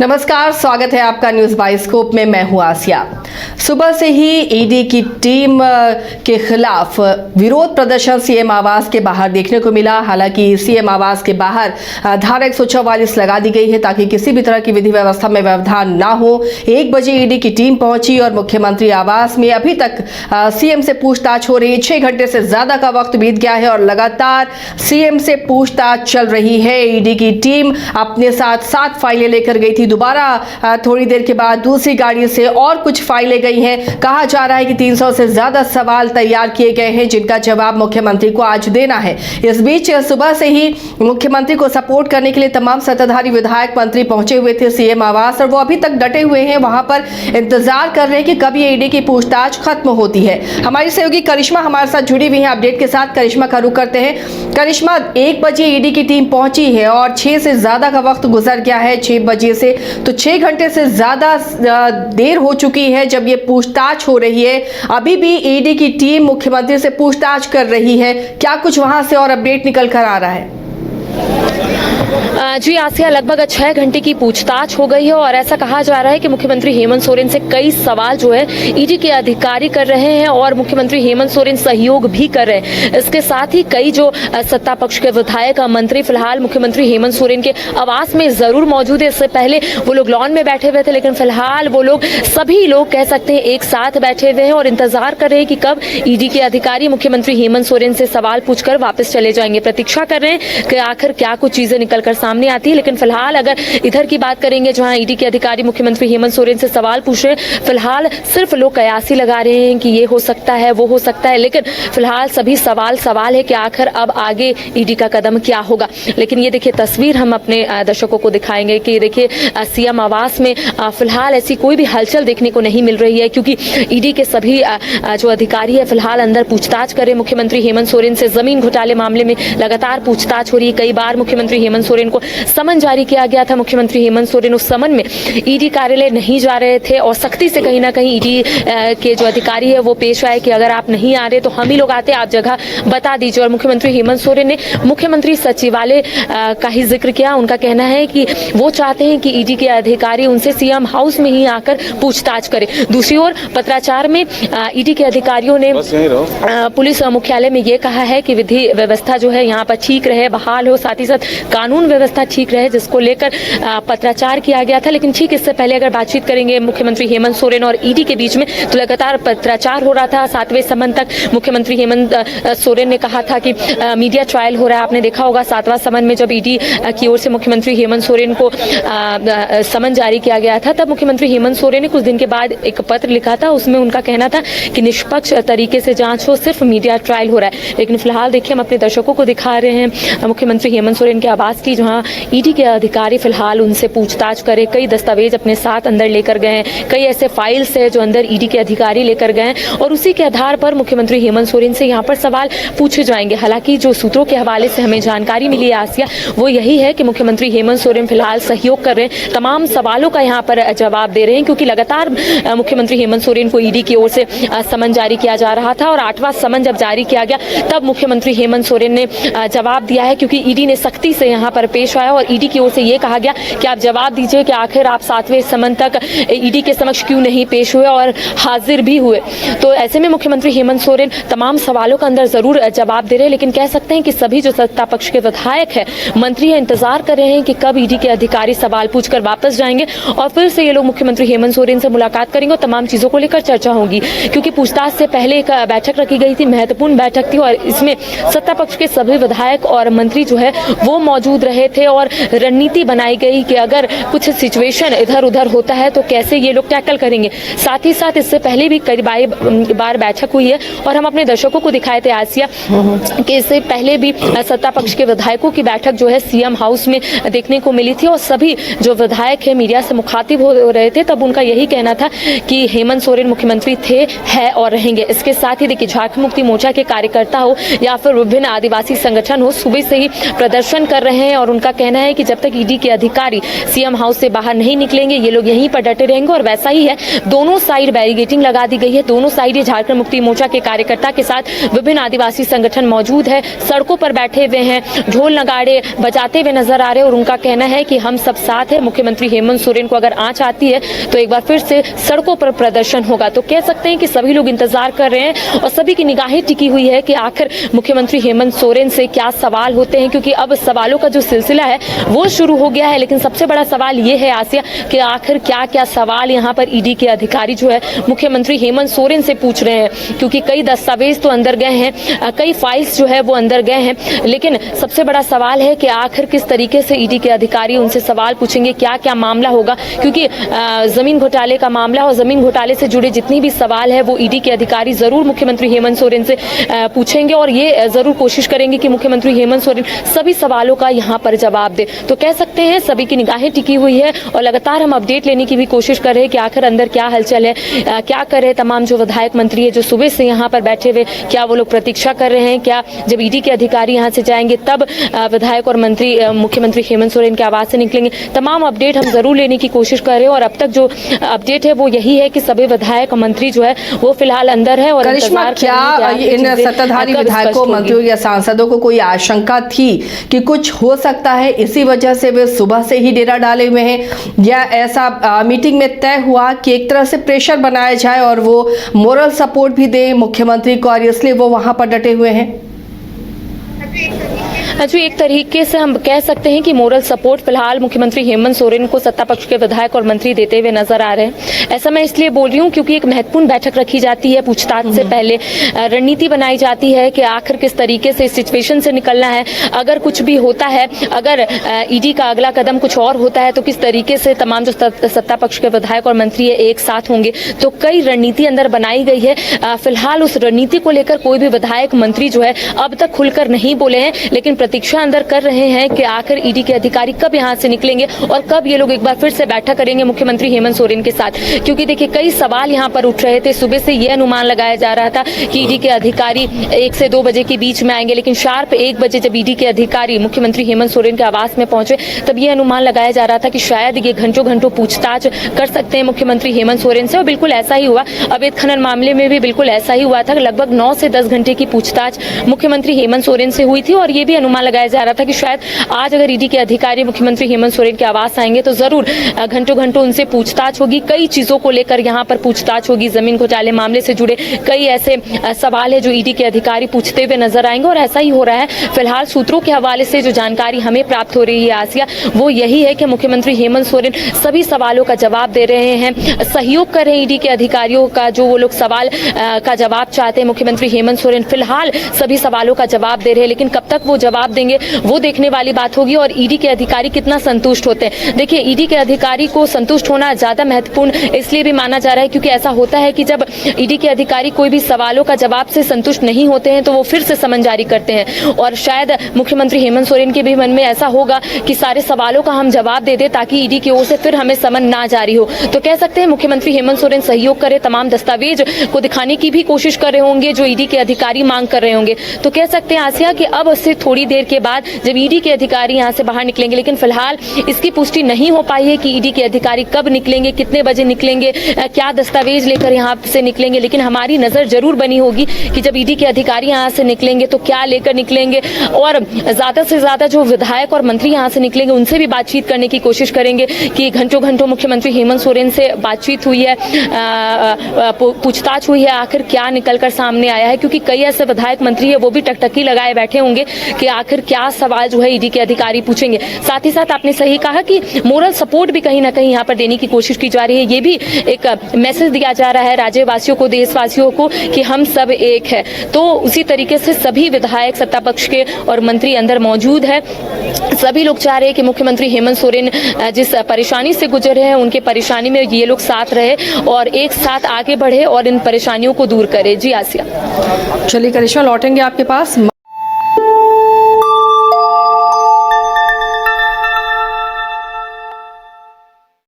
नमस्कार, स्वागत है आपका न्यूज बाइस्कोप में। मैं हूं आसिया। सुबह से ही ईडी की टीम के खिलाफ विरोध प्रदर्शन सीएम आवास के बाहर देखने को मिला। हालांकि सीएम आवास के बाहर धारा 144 लगा दी गई है ताकि किसी भी तरह की विधि व्यवस्था में व्यवधान ना हो। 1 बजे ईडी की टीम पहुंची और मुख्यमंत्री आवास में अभी तक सीएम से पूछताछ हो रही है। 6 घंटे से ज्यादा का वक्त बीत गया है और लगातार सीएम से पूछताछ चल रही है। ईडी की टीम अपने साथ 7 फाइलें लेकर गई थी। दोबारा थोड़ी देर के बाद दूसरी गाड़ी से और कुछ फाइलें गई हैं। कहा जा रहा है कि 300 से ज्यादा सवाल तैयार किए गए हैं जिनका जवाब मुख्यमंत्री को आज देना है। इस बीच सुबह से ही मुख्यमंत्री को सपोर्ट करने के लिए तमाम सत्ताधारी विधायक मंत्री पहुंचे हुए थे सीएम आवास और वो अभी तक डटे हुए हैं। वहां पर इंतजार कर रहे हैं कि कब ये ईडी की पूछताछ खत्म होती है। हमारी सहयोगी करिश्मा हमारे साथ जुड़ी हुई है अपडेट के साथ। करिश्मा का रुख करते हैं। करिश्मा, 1 बजे ईडी की टीम पहुंची है और 6 से ज्यादा का वक्त गुजर गया है। 6 बजे से तो 6 घंटे से ज्यादा देर हो चुकी है जब ये पूछताछ हो रही है। अभी भी ईडी की टीम मुख्यमंत्री से पूछताछ कर रही है। क्या कुछ वहां से और अपडेट निकल कर आ रहा है? जी आसिया, लगभग 6 घंटे की पूछताछ हो गई है और ऐसा कहा जा रहा है कि मुख्यमंत्री हेमंत सोरेन से कई सवाल जो है ईडी के अधिकारी कर रहे हैं और मुख्यमंत्री हेमंत सोरेन सहयोग भी कर रहे हैं। इसके साथ ही कई जो सत्ता पक्ष के विधायक मंत्री फिलहाल मुख्यमंत्री हेमंत सोरेन के आवास में जरूर मौजूद है। इससे पहले वो लोग लॉन में बैठे हुए थे, लेकिन फिलहाल वो लोग सभी लोग कह सकते हैं एक साथ बैठे हुए हैं और इंतजार कर रहे हैं कि कब ईडी के अधिकारी मुख्यमंत्री हेमंत सोरेन से सवाल पूछकर वापस चले जाएंगे। प्रतीक्षा कर रहे हैं कि आखिर क्या कुछ चीजें निकलकर सामने आती है। लेकिन फिलहाल अगर इधर की बात करेंगे जहां ईडी के अधिकारी मुख्यमंत्री हेमंत सोरेन से सवाल पूछ रहे हैं, फिलहाल सिर्फ लोग कयासी लगा रहे हैं कि ये हो सकता है, वो हो सकता है, लेकिन फिलहाल सभी सवाल है कि आखिर अब आगे ईडी का कदम क्या होगा। लेकिन ये देखिए तस्वीर हम अपने दर्शकों को दिखाएंगे कि देखिए सीएम आवास में फिलहाल ऐसी कोई भी हलचल देखने को नहीं मिल रही है क्योंकि ईडी के सभी जो अधिकारी है फिलहाल अंदर पूछताछ कर रहे हैं मुख्यमंत्री हेमंत सोरेन से। जमीन घोटाले मामले में लगातार पूछताछ हो रही है। कई बार मुख्यमंत्री हेमंत सोरेन को समन जारी किया गया था। मुख्यमंत्री हेमंत सोरेन उस समन में ईडी कार्यालय नहीं जा रहे थे और सख्ती से कहीं ना कहीं ईडी के जो अधिकारी है वो पेश आए कि अगर आप नहीं आ रहे तो हम ही लोग आते, आप जगह बता दीजिए। और मुख्यमंत्री हेमंत सोरेन ने मुख्यमंत्री सचिवालय का ही जिक्र किया। उनका कहना है कि वो चाहते हैं कि ईडी के अधिकारी उनसे सीएम हाउस में ही आकर पूछताछ करें। दूसरी ओर पत्राचार में ईडी के अधिकारियों ने पुलिस मुख्यालय में ये कहा है कि विधि व्यवस्था जो है यहाँ पर ठीक रहे, बहाल हो, साथ ही साथ कानून व्यवस्था ठीक रहे, जिसको लेकर पत्राचार किया गया था। लेकिन ठीक इससे पहले अगर बातचीत करेंगे मुख्यमंत्री हेमंत सोरेन और ईडी के बीच में तो लगातार पत्राचार हो रहा था। 7वें समन तक मुख्यमंत्री हेमंत सोरेन ने कहा था कि मीडिया ट्रायल हो रहा है। आपने देखा होगा 7वां समन में जब ईडी की ओर से मुख्यमंत्री हेमंत सोरेन को समन जारी किया गया था तब मुख्यमंत्री हेमंत सोरेन ने कुछ दिन के बाद एक पत्र लिखा था। उसमें उनका कहना था कि निष्पक्ष तरीके से जांच हो, सिर्फ मीडिया ट्रायल हो रहा है। लेकिन फिलहाल देखिए हम अपने दर्शकों को दिखा रहे हैं मुख्यमंत्री हेमंत सोरेन के आवास की, जहां ईडी के अधिकारी फिलहाल उनसे पूछताछ करे। कई दस्तावेज अपने साथ अंदर लेकर गए हैं, कई ऐसे फाइल्स है जो अंदर ईडी के अधिकारी लेकर गए हैं और उसी के आधार पर मुख्यमंत्री हेमंत सोरेन से यहाँ पर सवाल पूछे जाएंगे। हालांकि जो सूत्रों के हवाले से हमें जानकारी मिली है आसिया, वो यही है कि मुख्यमंत्री हेमंत सोरेन फिलहाल सहयोग कर रहे हैं, तमाम सवालों का यहाँ पर जवाब दे रहे हैं क्योंकि लगातार मुख्यमंत्री हेमंत सोरेन को ईडी की ओर से समन जारी किया जा रहा था और 8वां समन जब जारी किया गया तब मुख्यमंत्री हेमंत सोरेन ने जवाब दिया है क्योंकि ईडी ने सख्ती से यहाँ पर पेश आया और ईडी की ओर से ये कहा गया कि आप जवाब दीजिए कि आखिर आप 7वें समन तक ईडी के समक्ष क्यों नहीं पेश हुए और हाजिर भी हुए। तो ऐसे में मुख्यमंत्री हेमंत सोरेन तमाम सवालों का अंदर जरूर जवाब दे रहे हैं, लेकिन कह सकते हैं कि सभी जो सत्ता पक्ष के विधायक है, मंत्री है, इंतजार कर रहे हैं कि कब ईडी के अधिकारी सवाल पूछकर वापस जाएंगे और फिर से ये लोग मुख्यमंत्री हेमंत सोरेन से मुलाकात करेंगे और तमाम चीजों को लेकर चर्चा होगी। क्योंकि पूछताछ से पहले एक बैठक रखी गई थी, महत्वपूर्ण बैठक थी और इसमें सत्ता पक्ष के सभी विधायक और मंत्री जो है वो मौजूद रहे थे और रणनीति बनाई गई कि अगर कुछ सिचुएशन इधर उधर होता है तो कैसे ये लोग टैकल करेंगे। साथ ही साथ इससे पहले भी कई बार बैठक हुई है और हम अपने दर्शकों को दिखाए थे आसिया कि इससे पहले भी सत्ता पक्ष के विधायकों की बैठक जो है सीएम हाउस में देखने को मिली थी और सभी जो विधायक है मीडिया से मुखातिब हो रहे थे तब उनका यही कहना था कि हेमंत सोरेन मुख्यमंत्री थे, है और रहेंगे। इसके साथ ही देखिए झारखंड मुक्ति मोर्चा के कार्यकर्ता हो या फिर विभिन्न आदिवासी संगठन हो, सुबह से ही प्रदर्शन कर रहे हैं और उनका कहना है कि जब तक ईडी के अधिकारी सीएम हाउस से बाहर नहीं निकलेंगे ये लोग यहीं पर डटे रहेंगे। और वैसा ही है, दोनों साइड बैरिकेडिंग लगा दी गई है, दोनों साइड ये झारखंड मुक्ति मोर्चा के कार्यकर्ता के साथ विभिन्न आदिवासी संगठन मौजूद है, सड़कों पर बैठे हुए हैं, ढोल नगाड़े बजाते हुए नजर आ रहे हैं और उनका कहना है कि हम सब साथ हैं। मुख्यमंत्री हेमंत सोरेन को अगर आंच आती है तो एक बार फिर से सड़कों पर प्रदर्शन होगा। तो कह सकते हैं कि सभी लोग इंतजार कर रहे हैं और सभी की निगाहें टिकी हुई है कि आखिर मुख्यमंत्री हेमंत सोरेन से क्या सवाल होते हैं, क्योंकि अब सवालों का जो सिलसिला है वो शुरू हो गया है। लेकिन सबसे बड़ा सवाल ये है आसिया कि आखिर क्या क्या सवाल यहाँ पर ईडी के अधिकारी जो है मुख्यमंत्री हेमंत सोरेन से पूछ रहे हैं, क्योंकि कई दस्तावेज तो अंदर गए हैं, कई फाइल्स जो है वो अंदर गए हैं। लेकिन सबसे बड़ा सवाल है कि आखिर किस तरीके से ईडी के अधिकारी उनसे सवाल पूछेंगे, क्या क्या मामला होगा, क्योंकि जमीन घोटाले का मामला और जमीन घोटाले से जुड़े जितनी भी सवाल है वो ईडी के अधिकारी जरूर मुख्यमंत्री हेमंत सोरेन से पूछेंगे और ये जरूर कोशिश करेंगे कि मुख्यमंत्री हेमंत सोरेन सभी सवालों का यहाँ पर जवाब दे। तो कह सकते हैं सभी की निगाहें टिकी हुई है और लगातार हम अपडेट लेने की भी कोशिश कर रहे हैं कि आखिर अंदर क्या हलचल है, क्या कर रहे तमाम जो विधायक मंत्री है जो सुबह से यहाँ पर बैठे हुए, क्या वो लोग प्रतीक्षा कर रहे हैं, क्या जब ईडी के अधिकारी यहाँ से जाएंगे तब विधायक और मंत्री मुख्यमंत्री हेमंत सोरेन के आवास से निकलेंगे। तमाम अपडेट हम जरूर लेने की कोशिश कर रहे हैं और अब तक जो अपडेट है वो यही है कि सभी विधायक मंत्री जो है वो फिलहाल अंदर है। और करिश्मा, क्या इन सत्ताधारी विधायकों, मंत्रियों या सांसदों को कोई आशंका थी कि कुछ हो सकता है, इसी वजह से वे सुबह से ही डेरा डाले हुए हैं, या ऐसा मीटिंग में तय हुआ कि एक तरह से प्रेशर बनाया जाए और वो मोरल सपोर्ट भी दें मुख्यमंत्री को और इसलिए वो वहां पर डटे हुए हैं? जो एक तरीके से हम कह सकते हैं कि मोरल सपोर्ट फिलहाल मुख्यमंत्री हेमंत सोरेन को सत्ता पक्ष के विधायक और मंत्री देते हुए नजर आ रहे हैं। ऐसा मैं इसलिए बोल रही हूँ क्योंकि एक महत्वपूर्ण बैठक रखी जाती है, पूछताछ से पहले रणनीति बनाई जाती है कि आखिर किस तरीके से इस सिचुएशन से निकलना है, अगर कुछ भी होता है, अगर ईडी का अगला कदम कुछ और होता है तो किस तरीके से तमाम जो सत्ता पक्ष के विधायक और मंत्री है एक साथ होंगे। तो कई रणनीति अंदर बनाई गई है। फिलहाल उस रणनीति को लेकर कोई भी विधायक मंत्री जो है अब तक खुलकर नहीं बोले हैं, लेकिन प्रतीक्षा अंदर कर रहे हैं कि आखिर ईडी के अधिकारी कब यहां से निकलेंगे और कब ये लोग एक बार फिर से बैठक करेंगे मुख्यमंत्री हेमंत सोरेन के साथ। क्योंकि देखिए कई सवाल यहां पर उठ रहे थे, सुबह से ये अनुमान लगाया जा रहा था कि ईडी के अधिकारी 1 से 2 बजे के बीच में आएंगे, लेकिन शार्प 1 बजे जब ईडी के अधिकारी मुख्यमंत्री हेमंत सोरेन के आवास में पहुंचे तब ये अनुमान लगाया जा रहा था कि शायद ये घंटों घंटों पूछताछ कर सकते हैं मुख्यमंत्री हेमंत सोरेन से। और बिल्कुल ऐसा ही हुआ। अवैध खनन मामले में भी बिल्कुल ऐसा ही हुआ था। लगभग 9 से 10 घंटे की पूछताछ मुख्यमंत्री हेमंत सोरेन से हुई थी और ये भी अनुमान लगाया जा रहा था कि शायद आज अगर ईडी के अधिकारी मुख्यमंत्री हेमंत सोरेन के आवास आएंगे तो जरूर घंटों घंटों उनसे पूछताछ होगी, कई चीजों को लेकर यहाँ पर पूछताछ होगी। जमीन घोटाले मामले से जुड़े कई ऐसे सवाल है जो ईडी के अधिकारी पूछते हुए नजर आएंगे और ऐसा ही हो रहा है। फिलहाल सूत्रों के हवाले से जो जानकारी हमें प्राप्त हो रही है आसिया, वो यही है कि मुख्यमंत्री हेमंत सोरेन सभी सवालों का जवाब दे रहे हैं, सहयोग कर रहे हैं ईडी के अधिकारियों का। जो वो लोग सवाल का जवाब चाहते हैं मुख्यमंत्री हेमंत सोरेन फिलहाल सभी सवालों का जवाब दे रहे हैं, लेकिन कब तक वो जवाब देंगे वो देखने वाली बात होगी और ईडी के अधिकारी कितना संतुष्ट होते हैं। देखिए ईडी के अधिकारी को संतुष्ट होना ज्यादा महत्वपूर्ण इसलिए भी माना जा रहा है क्योंकि ऐसा होता है कि जब ईडी के अधिकारी कोई भी सवालों का जवाब से संतुष्ट नहीं होते हैं तो वो फिर से समन जारी करते हैं और शायद मुख्यमंत्री हेमंत सोरेन के भी मन में ऐसा होगा कि सारे सवालों का हम जवाब दे दे ताकि ईडी की ओर से फिर हमें समन ना जारी हो। तो कह सकते हैं मुख्यमंत्री हेमंत सोरेन सहयोग करे, तमाम दस्तावेज को दिखाने की भी कोशिश कर रहे होंगे जो ईडी के अधिकारी मांग कर रहे होंगे। तो कह सकते हैं आसिया कि अब उससे थोड़ी देर के बाद जब ईडी के अधिकारी यहाँ से बाहर निकलेंगे, लेकिन फिलहाल इसकी पुष्टि नहीं हो पाई है कि ईडी के अधिकारी कब निकलेंगे, कितने बजे निकलेंगे, क्या दस्तावेज लेकर यहाँ से निकलेंगे। लेकिन हमारी नजर जरूर बनी होगी कि जब ईडी के अधिकारी यहाँ से निकलेंगे तो क्या लेकर निकलेंगे और ज्यादा से ज्यादा जो विधायक और मंत्री यहाँ से निकलेंगे उनसे भी बातचीत करने की कोशिश करेंगे कि घंटों घंटों मुख्यमंत्री हेमंत सोरेन से बातचीत हुई है, पूछताछ हुई है, आखिर क्या निकलकर सामने आया है। क्योंकि कई ऐसे विधायक मंत्री है वो भी टकटकी लगाए बैठे होंगे कि आखिर क्या सवाल जो है ईडी के अधिकारी पूछेंगे। साथ ही साथ आपने सही कहा कि मोरल सपोर्ट भी कहीं ना कहीं यहाँ पर देने की कोशिश की जा रही है। ये भी एक मैसेज दिया जा रहा है राज्यवासियों को, देशवासियों को कि हम सब एक है। तो उसी तरीके से सभी विधायक सत्ता पक्ष के और मंत्री अंदर मौजूद है। सभी लोग चाह रहे हैं कि मुख्यमंत्री हेमंत सोरेन जिस परेशानी से गुजर रहे हैं उनके परेशानी में ये लोग साथ रहे और एक साथ आगे बढ़े और इन परेशानियों को दूर करे। जी आसिया। चलिए करिश्मा, लौटेंगे आपके पास।